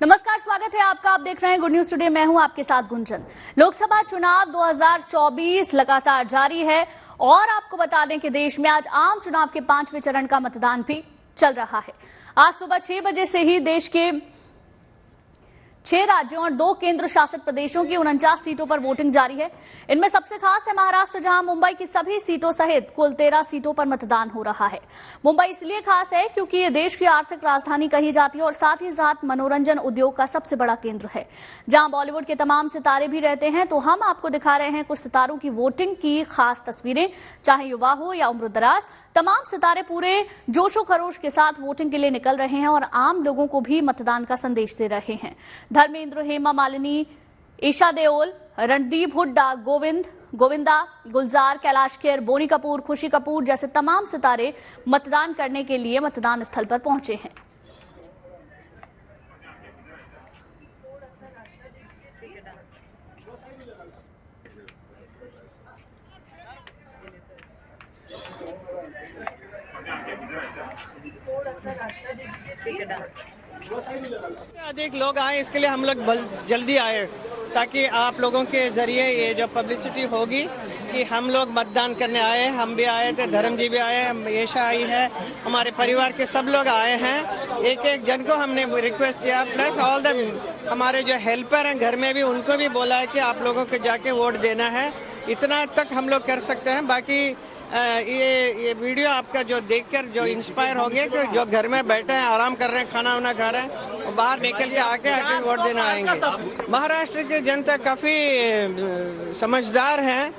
नमस्कार, स्वागत है आपका। आप देख रहे हैं गुड न्यूज टुडे। मैं हूं आपके साथ गुंजन। लोकसभा चुनाव 2024 लगातार जारी है और आपको बता दें कि देश में आज आम चुनाव के 5वें चरण का मतदान भी चल रहा है। आज सुबह 6 बजे से ही देश के 6 राज्यों और 2 केंद्र शासित प्रदेशों की 49 सीटों पर वोटिंग जारी है। इनमें सबसे खास है महाराष्ट्र, जहां मुंबई की सभी सीटों सहित कुल 13 सीटों पर मतदान हो रहा है। मुंबई इसलिए खास है क्योंकि ये देश की आर्थिक राजधानी कही जाती है और साथ ही साथ मनोरंजन उद्योग का सबसे बड़ा केंद्र है, जहां बॉलीवुड के तमाम सितारे भी रहते हैं। तो हम आपको दिखा रहे हैं कुछ सितारों की वोटिंग की खास तस्वीरें। चाहे युवा हो या उम्रदराज, तमाम सितारे पूरे जोशो खरोश के साथ वोटिंग के लिए निकल रहे हैं और आम लोगों को भी मतदान का संदेश दे रहे हैं। धर्मेंद्र, हेमा मालिनी, ईशा देओल, रणदीप हुड्डा, गोविंदा, गुलजार, कैलाश खेर, बोनी कपूर, खुशी कपूर जैसे तमाम सितारे मतदान करने के लिए मतदान स्थल पर पहुंचे हैं। अधिक लोग आए, इसके लिए हम लोग जल्दी आए ताकि आप लोगों के जरिए ये जो पब्लिसिटी होगी कि हम लोग मतदान करने आए। हम भी आए थे, धर्म जी भी आए, येशा आई है, हमारे परिवार के सब लोग आए हैं। एक एक जन को हमने रिक्वेस्ट किया, प्लस ऑल द हमारे जो हेल्पर हैं घर में भी, उनको भी बोला है कि आप लोगों को जाके वोट देना है। इतना तक हम लोग कर सकते हैं। बाकी ये वीडियो आपका जो देखकर जो इंस्पायर हो गया कि जो घर में बैठे हैं, आराम कर रहे हैं, खाना वाना खा रहे हैं और बाहर निकल के आके वोट देना आएंगे। महाराष्ट्र की जनता काफी समझदार है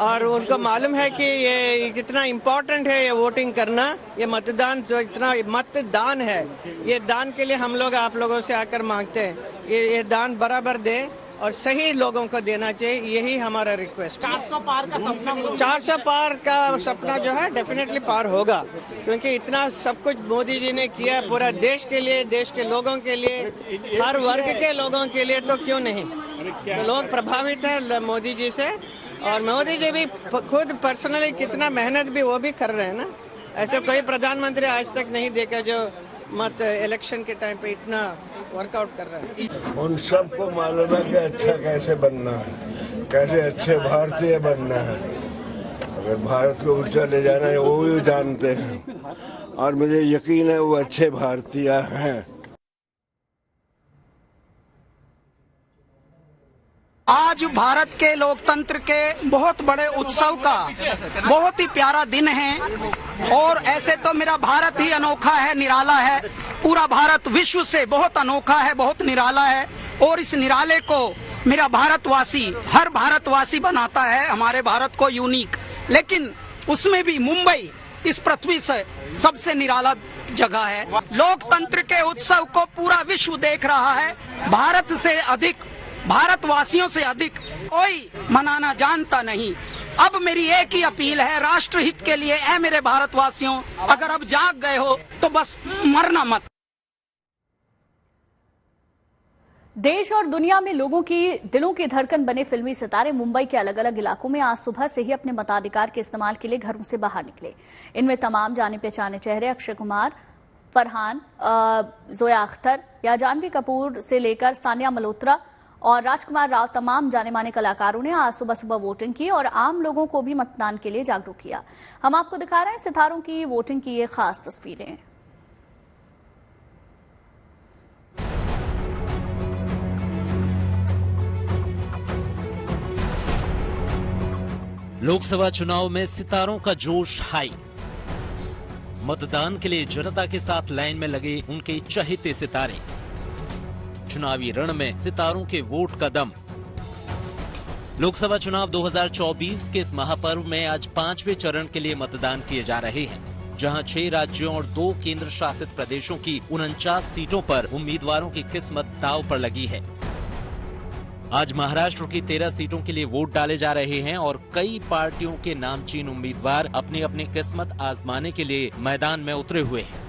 और उनको मालूम है कि ये कितना इम्पोर्टेंट है ये वोटिंग करना, ये मतदान जो इतना मतदान है, ये दान के लिए हम लोग आप लोगों से आकर मांगते हैं। ये दान बराबर दे और सही लोगों को देना चाहिए, यही हमारा रिक्वेस्ट है। 400 पार का सपना 400 पार का सपना जो है डेफिनेटली पार होगा, क्योंकि इतना सब कुछ मोदी जी ने किया पूरा देश के लिए, देश के लोगों के लिए, हर वर्ग के लोगों के लिए, तो क्यों नहीं। तो लोग प्रभावित है मोदी जी से और मोदी जी भी खुद पर्सनली कितना मेहनत भी वो भी कर रहे हैं ना। ऐसे कोई प्रधानमंत्री आज तक नहीं देखा जो मत इलेक्शन के टाइम पे इतना वर्कआउट कर रहा है। उन सबको मालूम है कि अच्छा कैसे बनना है, कैसे अच्छे भारतीय बनना है। अगर भारत को ऊंचा ले जाना है वो भी जानते हैं और मुझे यकीन है वो अच्छे भारतीय हैं। आज भारत के लोकतंत्र के बहुत बड़े उत्सव का बहुत ही प्यारा दिन है और ऐसे तो मेरा भारत ही अनोखा है, निराला है। पूरा भारत विश्व से बहुत अनोखा है, बहुत निराला है और इस निराले को मेरा भारतवासी, हर भारतवासी बनाता है हमारे भारत को यूनिक। लेकिन उसमें भी मुंबई इस पृथ्वी से सबसे निराला जगह है। लोकतंत्र के उत्सव को पूरा विश्व देख रहा है। भारत से अधिक, भारतवासियों से अधिक कोई मनाना जानता नहीं। अब मेरी एक ही अपील है राष्ट्र हित के लिए, ऐ मेरे भारतवासियों, अगर अब जाग गए हो तो बस मरना मत। देश और दुनिया में लोगों की दिलों की धड़कन बने फिल्मी सितारे मुंबई के अलग अलग इलाकों में आज सुबह से ही अपने मताधिकार के इस्तेमाल के लिए घरों से बाहर निकले। इनमें तमाम जाने पहचाने चेहरे अक्षय कुमार, फरहान, जोया अख्तर या जानवी कपूर से लेकर सानिया मल्होत्रा और राजकुमार राव, तमाम जाने माने कलाकारों ने आज सुबह सुबह वोटिंग की और आम लोगों को भी मतदान के लिए जागरूक किया। हम आपको दिखा रहे हैं सितारों की वोटिंग की ये खास तस्वीरें। लोकसभा चुनाव में सितारों का जोश हाई। मतदान के लिए जनता के साथ लाइन में लगे उनके चहेते सितारे। चुनावी रण में सितारों के वोट का दम। लोकसभा चुनाव 2024 के इस महापर्व में आज 5वें चरण के लिए मतदान किए जा रहे हैं, जहां 6 राज्यों और 2 केंद्र शासित प्रदेशों की 49 सीटों पर उम्मीदवारों की किस्मत दांव पर लगी है। आज महाराष्ट्र की 13 सीटों के लिए वोट डाले जा रहे हैं और कई पार्टियों के नामचीन उम्मीदवार अपनी अपनी किस्मत आजमाने के लिए मैदान में उतरे हुए हैं।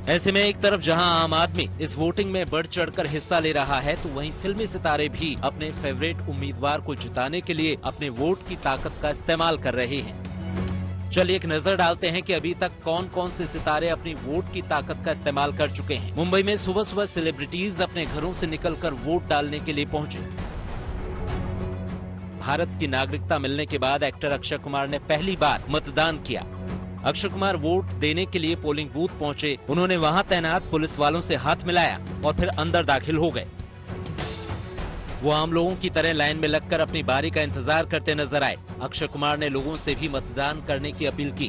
ऐसे में एक तरफ जहां आम आदमी इस वोटिंग में बढ़ चढ़कर हिस्सा ले रहा है, तो वहीं फिल्मी सितारे भी अपने फेवरेट उम्मीदवार को जिताने के लिए अपने वोट की ताकत का इस्तेमाल कर रहे हैं। चलिए एक नजर डालते हैं कि अभी तक कौन कौन से सितारे अपनी वोट की ताकत का इस्तेमाल कर चुके हैं। मुंबई में सुबह सुबह सेलिब्रिटीज अपने घरों से निकलकर वोट डालने के लिए पहुंचे। भारत की नागरिकता मिलने के बाद एक्टर अक्षय कुमार ने पहली बार मतदान किया। अक्षय कुमार वोट देने के लिए पोलिंग बूथ पहुंचे। उन्होंने वहां तैनात पुलिस वालों से हाथ मिलाया और फिर अंदर दाखिल हो गए। वो आम लोगों की तरह लाइन में लगकर अपनी बारी का इंतजार करते नजर आए। अक्षय कुमार ने लोगों से भी मतदान करने की अपील की।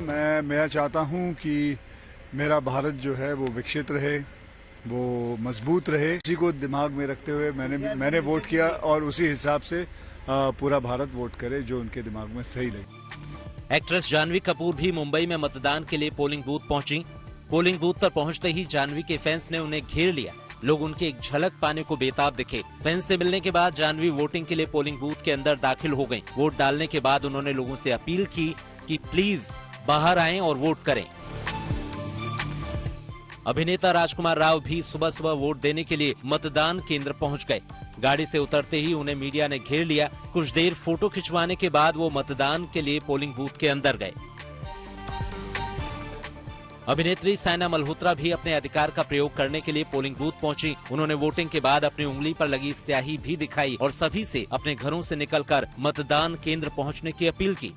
मैं चाहता हूं कि मेरा भारत जो है वो विकसित रहे, वो मजबूत रहे। इसी को दिमाग में रखते हुए मैंने वोट किया और उसी हिसाब से पूरा भारत वोट करे जो उनके दिमाग में सही लगे। एक्ट्रेस जानवी कपूर भी मुंबई में मतदान के लिए पोलिंग बूथ पहुंची। पोलिंग बूथ पर पहुंचते ही जानवी के फैंस ने उन्हें घेर लिया। लोग उनकी एक झलक पाने को बेताब दिखे। फैंस से मिलने के बाद जानवी वोटिंग के लिए पोलिंग बूथ के अंदर दाखिल हो गयी। वोट डालने के बाद उन्होंने लोगों से अपील की कि प्लीज बाहर आएं और वोट करें। अभिनेता राजकुमार राव भी सुबह सुबह वोट देने के लिए मतदान केंद्र पहुंच गए। गाड़ी से उतरते ही उन्हें मीडिया ने घेर लिया। कुछ देर फोटो खिंचवाने के बाद वो मतदान के लिए पोलिंग बूथ के अंदर गए। अभिनेत्री साइना मल्होत्रा भी अपने अधिकार का प्रयोग करने के लिए पोलिंग बूथ पहुंची। उन्होंने वोटिंग के बाद अपनी उंगली पर लगी स्याही भी दिखाई और सभी से अपने घरों से निकलकर मतदान केंद्र पहुंचने की अपील की।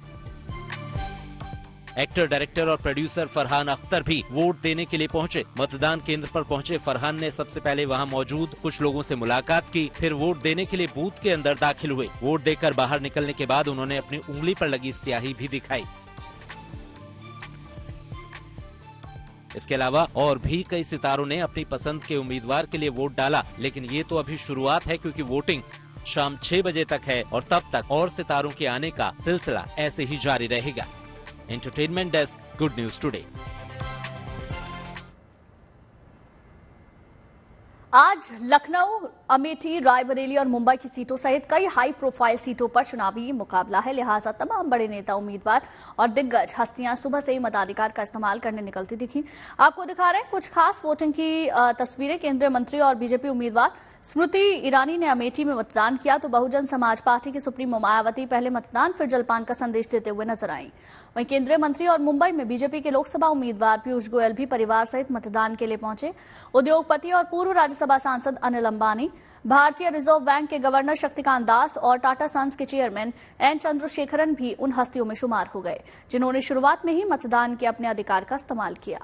एक्टर, डायरेक्टर और प्रोड्यूसर फरहान अख्तर भी वोट देने के लिए पहुंचे। मतदान केंद्र पर पहुंचे फरहान ने सबसे पहले वहां मौजूद कुछ लोगों से मुलाकात की, फिर वोट देने के लिए बूथ के अंदर दाखिल हुए। वोट देकर बाहर निकलने के बाद उन्होंने अपनी उंगली पर लगी स्याही भी दिखाई। इसके अलावा और भी कई सितारों ने अपनी पसंद के उम्मीदवार के लिए वोट डाला, लेकिन ये तो अभी शुरुआत है क्योंकि वोटिंग शाम 6 बजे तक है और तब तक और सितारों के आने का सिलसिला ऐसे ही जारी रहेगा। Entertainment desk, good news today. आज लखनऊ, अमेठी, रायबरेली और मुंबई की सीटों सहित कई हाई प्रोफाइल सीटों पर चुनावी मुकाबला है। लिहाजा तमाम बड़े नेता, उम्मीदवार और दिग्गज हस्तियां सुबह से ही मताधिकार का इस्तेमाल करने निकलती दिखी। आपको दिखा रहे हैं कुछ खास वोटिंग की तस्वीरें। केंद्रीय मंत्री और बीजेपी उम्मीदवार स्मृति ईरानी ने अमेठी में मतदान किया तो बहुजन समाज पार्टी की सुप्रीमो मायावती पहले मतदान फिर जलपान का संदेश देते हुए नजर आईं। वहीं केंद्रीय मंत्री और मुंबई में बीजेपी के लोकसभा उम्मीदवार पीयूष गोयल भी परिवार सहित मतदान के लिए पहुंचे। उद्योगपति और पूर्व राज्यसभा सांसद अनिल अंबानी, भारतीय रिजर्व बैंक के गवर्नर शक्तिकांत दास और टाटा सन्स के चेयरमैन एन चंद्रशेखरन भी उन हस्तियों में शुमार हो गए जिन्होंने शुरुआत में ही मतदान के अपने अधिकार का इस्तेमाल किया।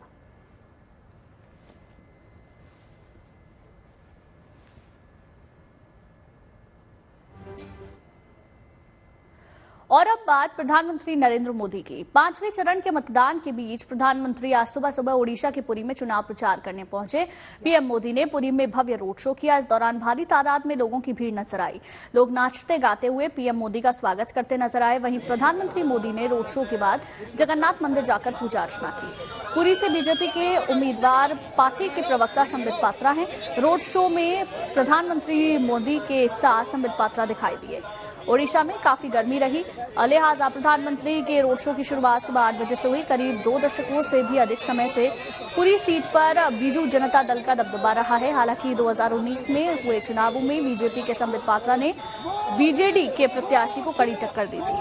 और अब बात प्रधानमंत्री नरेंद्र मोदी की। 5वें चरण के मतदान के बीच प्रधानमंत्री आज सुबह सुबह ओडिशा के पुरी में चुनाव प्रचार करने पहुंचे। पीएम मोदी ने पुरी में भव्य रोड शो किया। इस दौरान भारी तादाद में लोगों की भीड़ नजर आई। लोग नाचते गाते हुए पीएम मोदी का स्वागत करते नजर आए। वहीं प्रधानमंत्री मोदी ने रोड शो के बाद जगन्नाथ मंदिर जाकर पूजा अर्चना की। पुरी से बीजेपी के उम्मीदवार पार्टी के प्रवक्ता संबित पात्रा हैं। रोड शो में प्रधानमंत्री मोदी के साथ संबित पात्रा दिखाई दिए। ओडिशा में काफी गर्मी रही, लिहाजा प्रधानमंत्री के रोड शो की शुरुआत सुबह 8 बजे से हुई। करीब 2 दशकों से भी अधिक समय से पूरी सीट पर बीजू जनता दल का दबदबा रहा है। हालांकि 2019 में हुए चुनावों में बीजेपी के संबित पात्रा ने बीजेडी के प्रत्याशी को कड़ी टक्कर दी थी।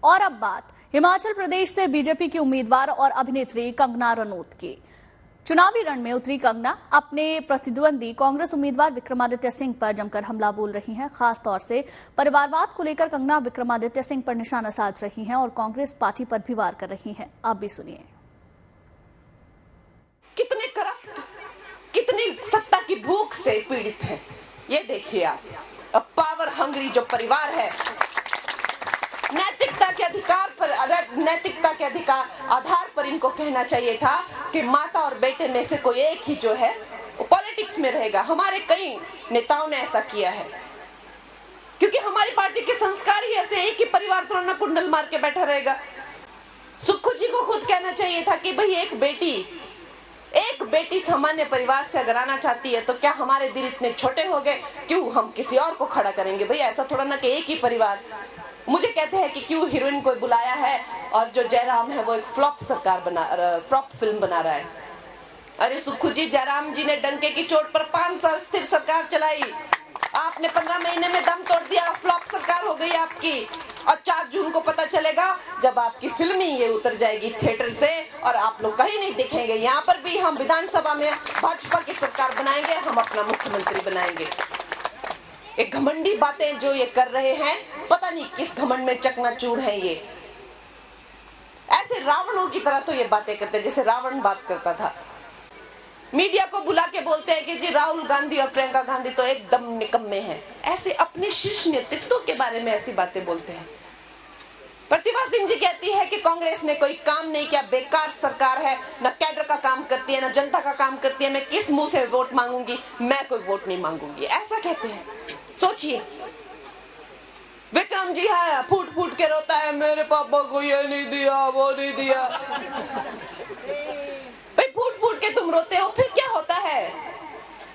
और अब बात हिमाचल प्रदेश से बीजेपी की उम्मीदवार और अभिनेत्री कंगना रनौत की। चुनावी रण में उतरी कंगना अपने प्रतिद्वंदी कांग्रेस उम्मीदवार विक्रमादित्य सिंह पर जमकर हमला बोल रही हैं। खास तौर से परिवारवाद को लेकर कंगना विक्रमादित्य सिंह पर निशाना साध रही हैं और कांग्रेस पार्टी पर भी वार कर रही हैं। आप भी सुनिए। कितने करप्ट, कितनी सत्ता की भूख से पीड़ित है, ये देखिए आप। अब पावर हंग्री जो परिवार है, नैतिकता के अधिकार आधार पर इनको कहना चाहिए था कि माता और बेटे में से कोई एक ही जो है वो पॉलिटिक्स में रहेगा। हमारे कई नेताओं ने ऐसा किया है क्योंकि हमारी पार्टी के संस्कार ही ऐसे, एक ही परिवार थोड़ा ना कुंडल मार के बैठा रहेगा। सुक्खू जी को खुद कहना चाहिए था कि भाई एक बेटी सामान्य परिवार से अगर आना चाहती है तो क्या हमारे दिल इतने छोटे हो गए, क्यों हम किसी और को खड़ा करेंगे। भाई ऐसा थोड़ा ना कि एक ही परिवार। मुझे कहते हैं कि क्यों हीरोइन को बुलाया है और जो जयराम है वो एक फ्लॉप फिल्म बना रहा है। अरे सुखू जी, जयराम जी ने डंके की चोट पर 5 साल स्थिर सरकार चलाई, आपने 15 महीने में दम तोड़ दिया, फ्लॉप सरकार हो गई आपकी। और 4 जून को पता चलेगा जब आपकी फिल्म ही ये उतर जाएगी थिएटर से और आप लोग कहीं नहीं दिखेंगे। यहाँ पर भी हम विधानसभा में भाजपा की सरकार बनाएंगे, हम अपना मुख्यमंत्री बनाएंगे। एक घमंडी बातें जो ये कर रहे हैं, पता नहीं किस घमंड में चकनाचूर है ये। ऐसे रावणों की तरह तो ये बातें करते हैं जैसे रावण बात करता था। मीडिया को बुला के बोलते हैं कि जी राहुल गांधी और प्रियंका गांधी तो एकदम निकम्मे हैं। ऐसे अपने शीर्ष नेतृत्व के बारे में ऐसी बातें बोलते हैं। प्रतिभा सिंह जी कहती है कि कांग्रेस ने कोई काम नहीं किया, बेकार सरकार है, न कैडर का काम करती है न जनता का काम करती है, मैं किस मुंह से वोट मांगूंगी, मैं कोई वोट नहीं मांगूंगी, ऐसा कहते हैं। सोचिए, विक्रम जी है फूट फूट के रोता है, मेरे पापा को ये नहीं दिया वो नहीं दिया। भाई फूट फूट के तुम रोते हो, फिर क्या होता है?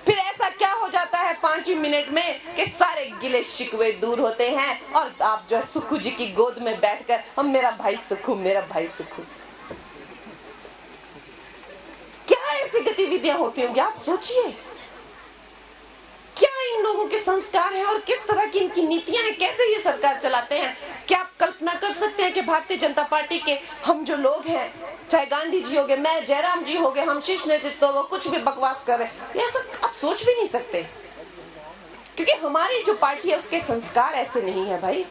फिर ऐसा क्या हो जाता है 5 ही मिनट में कि सारे गिले शिकवे दूर होते हैं और आप जो सुखू जी की गोद में बैठकर हम मेरा भाई सुखू, मेरा भाई सुखू। क्या ऐसी गतिविधियां होती होंगी, आप सोचिए। क्या इन लोगों के संस्कार हैं और किस तरह की इनकी नीतियां हैं, कैसे ये सरकार चलाते हैं? क्या आप कल्पना कर सकते हैं कि भारतीय जनता पार्टी के हम जो लोग हैं, चाहे गांधी जी हो गए, मैं जयराम जी हो गए, हम शीर्ष नेतृत्व हो, कुछ भी बकवास कर रहे हैं, ऐसा आप सोच भी नहीं सकते, क्योंकि हमारी जो पार्टी है उसके संस्कार ऐसे नहीं है भाई।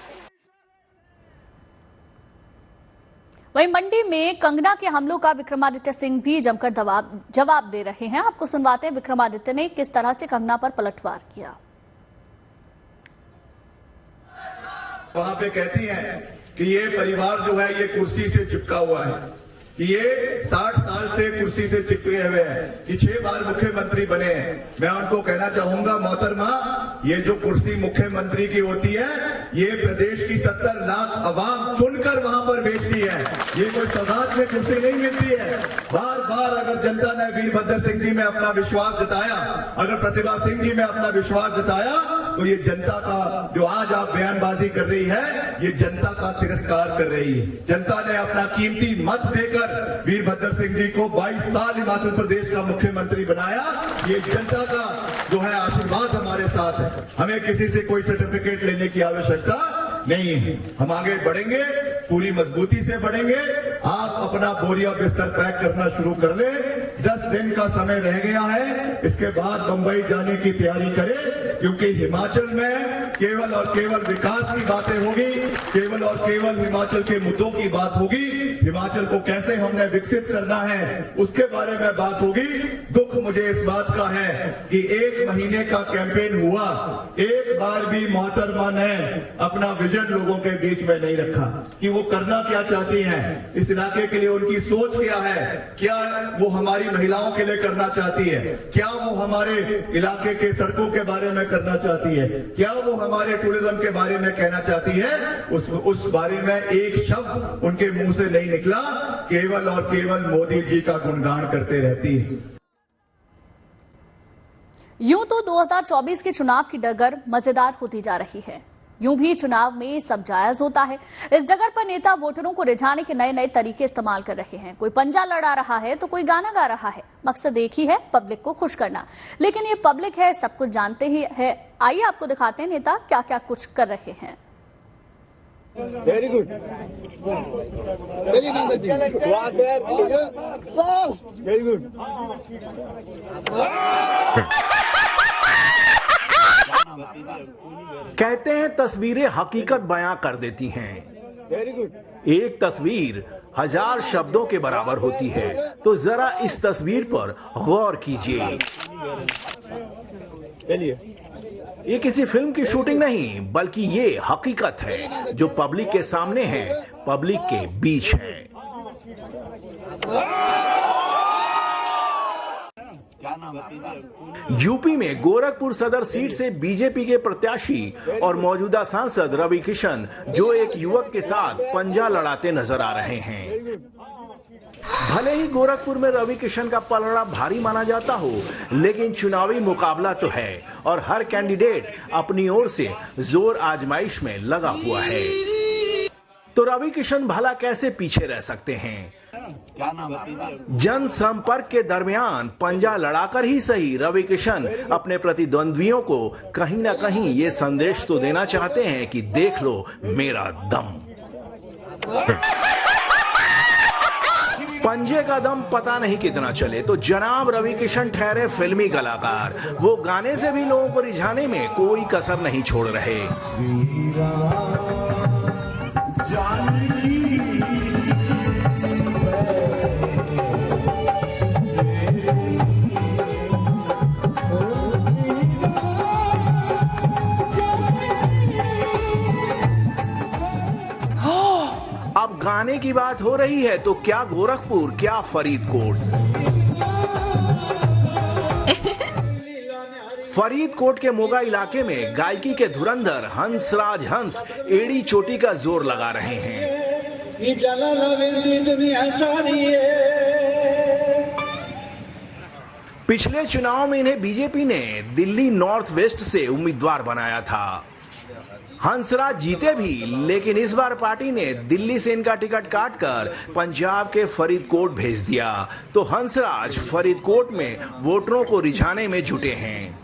वहीं मंडी में कंगना के हमलों का विक्रमादित्य सिंह भी जमकर जवाब दे रहे हैं। आपको सुनवाते हैं विक्रमादित्य ने किस तरह से कंगना पर पलटवार किया। वहां पे कहती हैं कि ये परिवार जो है ये कुर्सी से चिपका हुआ है, कि ये 60 साल से कुर्सी से चिपके हुए हैं, कि 6 बार मुख्यमंत्री बने हैं। मैं उनको कहना चाहूंगा, मोहतरमा, ये जो कुर्सी मुख्यमंत्री की होती है ये प्रदेश की 70 लाख अवाम चुनकर वहां पर बेचती है, ये कोई सौगात में कुर्सी नहीं मिलती है। बार बार अगर जनता ने वीरभद्र सिंह जी में अपना विश्वास जताया, अगर प्रतिभा सिंह जी में अपना विश्वास जताया, तो ये जनता का जो आज आप बयानबाजी कर रही है, ये जनता का तिरस्कार कर रही है। जनता ने अपना कीमती मत देकर वीरभद्र सिंह जी को 22 साल हिमाचल प्रदेश का मुख्यमंत्री बनाया। ये जनता का जो है आशीर्वाद हमारे साथ है, हमें किसी से कोई सर्टिफिकेट लेने की आवश्यकता नहीं है। हम आगे बढ़ेंगे, पूरी मजबूती से बढ़ेंगे। आप अपना बोरिया बिस्तर पैक करना शुरू कर ले, 10 दिन का समय रह गया है, इसके बाद बंबई जाने की तैयारी करें, क्योंकि हिमाचल में केवल और केवल विकास की बातें होगी, केवल और केवल हिमाचल के मुद्दों की बात होगी। हिमाचल को कैसे हमने विकसित करना है उसके बारे में बात होगी। दुख मुझे इस बात का है कि 1 महीने का कैंपेन हुआ, एक बार भी मोहतरमा ने अपना विजन लोगों के बीच में नहीं रखा कि वो करना क्या चाहती हैं, इस इलाके के लिए उनकी सोच क्या है, क्या वो हमारी महिलाओं के लिए करना चाहती है, क्या वो हमारे इलाके के सड़कों के बारे में करना चाहती है, क्या वो हमारे टूरिज्म के बारे में कहना चाहती है। उस बारे में एक शब्द उनके मुंह से नहीं निकला, केवल और केवल मोदी जी का गुणगान करते रहती है। यूं तो 2024 के चुनाव की डगर मजेदार होती जा रही है, यूं भी चुनाव में सब जायज होता है। इस डगर पर नेता वोटरों को रिझाने के नए नए तरीके इस्तेमाल कर रहे हैं। कोई पंजा लड़ा रहा है तो कोई गाना गा रहा है, मकसद एक ही है, पब्लिक को खुश करना। लेकिन ये पब्लिक है, सब कुछ जानते ही है। आइए आपको दिखाते हैं नेता क्या क्या कुछ कर रहे हैं। Very good, very good. कहते हैं तस्वीरें हकीकत बयां कर देती हैं। Very good. एक तस्वीर 1000 शब्दों के बराबर होती है, तो जरा इस तस्वीर पर गौर कीजिए। ये किसी फिल्म की शूटिंग नहीं, बल्कि ये हकीकत है जो पब्लिक के सामने है, पब्लिक के बीच है। यूपी में गोरखपुर सदर सीट से बीजेपी के प्रत्याशी और मौजूदा सांसद रवि किशन जो एक युवक के साथ पंजा लड़ाते नजर आ रहे हैं। भले ही गोरखपुर में रवि किशन का पलड़ा भारी माना जाता हो, लेकिन चुनावी मुकाबला तो है और हर कैंडिडेट अपनी ओर से जोर आजमाइश में लगा हुआ है। तो रवि किशन भला कैसे पीछे रह सकते हैं? जनसंपर्क के दरमियान पंजा लड़ाकर ही सही रवि किशन अपने प्रतिद्वंद्वियों को कहीं ना कहीं ये संदेश तो देना चाहते हैं कि देख लो मेरा दम। पंजे का दम पता नहीं कितना चले तो जनाब रवि किशन ठहरे फिल्मी कलाकार। वो गाने से भी लोगों को रिझाने में कोई कसर नहीं छोड़ रहे। अब गाने की बात हो रही है तो क्या गोरखपुर, क्या फरीदकोट। फरीदकोट के मोगा इलाके में गायकी के धुरंधर हंसराज हंस एड़ी चोटी का जोर लगा रहे हैं। पिछले चुनाव में इन्हें बीजेपी ने दिल्ली नॉर्थ वेस्ट से उम्मीदवार बनाया था। हंसराज जीते भी, लेकिन इस बार पार्टी ने दिल्ली से इनका टिकट काटकर पंजाब के फरीदकोट भेज दिया। तो हंसराज फरीदकोट में वोटरों को रिझाने में जुटे हैं।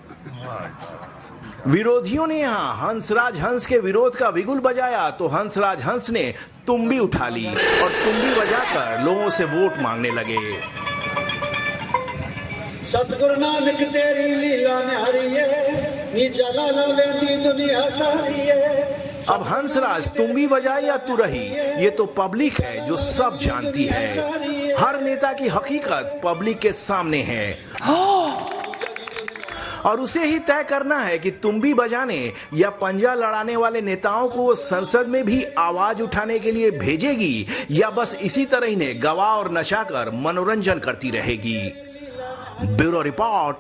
विरोधियों ने यहां हंसराज हंस के विरोध का बिगुल बजाया तो हंसराज हंस ने तुम्बी उठा ली और तुम्बी बजाकर लोगों से वोट मांगने लगे। सतगुरु नानक तेरी लीला न्यारी है, नी जला लेंदी दुनिया सारी है। अब हंसराज तुम्बी बजाए या तू रही, ये तो पब्लिक है जो सब जानती है। हर नेता की हकीकत पब्लिक के सामने है और उसे ही तय करना है कि तुम्बी बजाने या पंजा लड़ाने वाले नेताओं को वो संसद में भी आवाज उठाने के लिए भेजेगी या बस इसी तरह इन्हें गवा और नचाकर मनोरंजन करती रहेगी। Bureau report,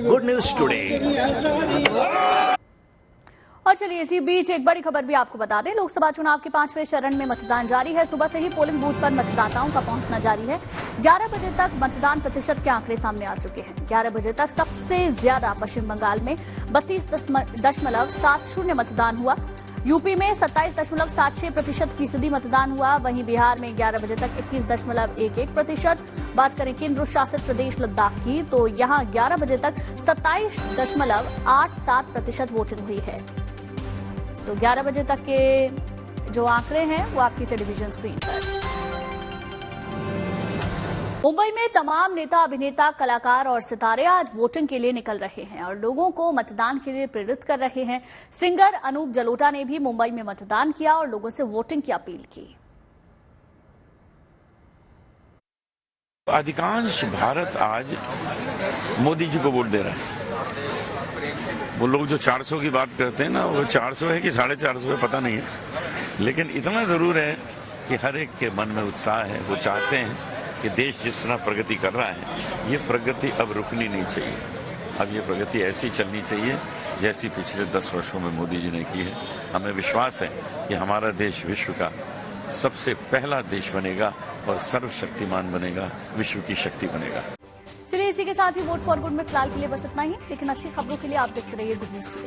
good news today. और चलिए इसी बीच एक बड़ी खबर भी आपको बता दें। लोकसभा चुनाव के 5वें चरण में मतदान जारी है। सुबह से ही पोलिंग बूथ पर मतदाताओं का पहुंचना जारी है। 11 बजे तक मतदान प्रतिशत के आंकड़े सामने आ चुके हैं। 11 बजे तक सबसे ज्यादा पश्चिम बंगाल में 32.70 मतदान हुआ। यूपी में 27.76% मतदान हुआ। वहीं बिहार में 11 बजे तक 21.11%। बात करें केंद्र शासित प्रदेश लद्दाख की तो यहां 11 बजे तक 27.87% वोटिंग हुई है। तो 11 बजे तक के जो आंकड़े हैं वो आपकी टेलीविजन स्क्रीन पर। मुंबई में तमाम नेता, अभिनेता, कलाकार और सितारे आज वोटिंग के लिए निकल रहे हैं और लोगों को मतदान के लिए प्रेरित कर रहे हैं। सिंगर अनूप जलोटा ने भी मुंबई में मतदान किया और लोगों से वोटिंग की अपील की। अधिकांश भारत आज मोदी जी को वोट दे रहा है। वो लोग जो 400 की बात करते हैं ना, वो 400 है कि 450 है पता नहीं है, लेकिन इतना जरूर है कि हर एक के मन में उत्साह है। वो चाहते हैं कि देश जिस तरह प्रगति कर रहा है, ये प्रगति अब रुकनी नहीं चाहिए। अब ये प्रगति ऐसी चलनी चाहिए जैसी पिछले 10 वर्षों में मोदी जी ने की है। हमें विश्वास है कि हमारा देश विश्व का सबसे पहला देश बनेगा और सर्वशक्तिमान बनेगा, विश्व की शक्ति बनेगा। चलिए इसी के साथ ही वोट फॉर गुड में फिलहाल के लिए बस इतना ही, लेकिन अच्छी खबरों के लिए आप देखते रहिए गुड न्यूज टुडे।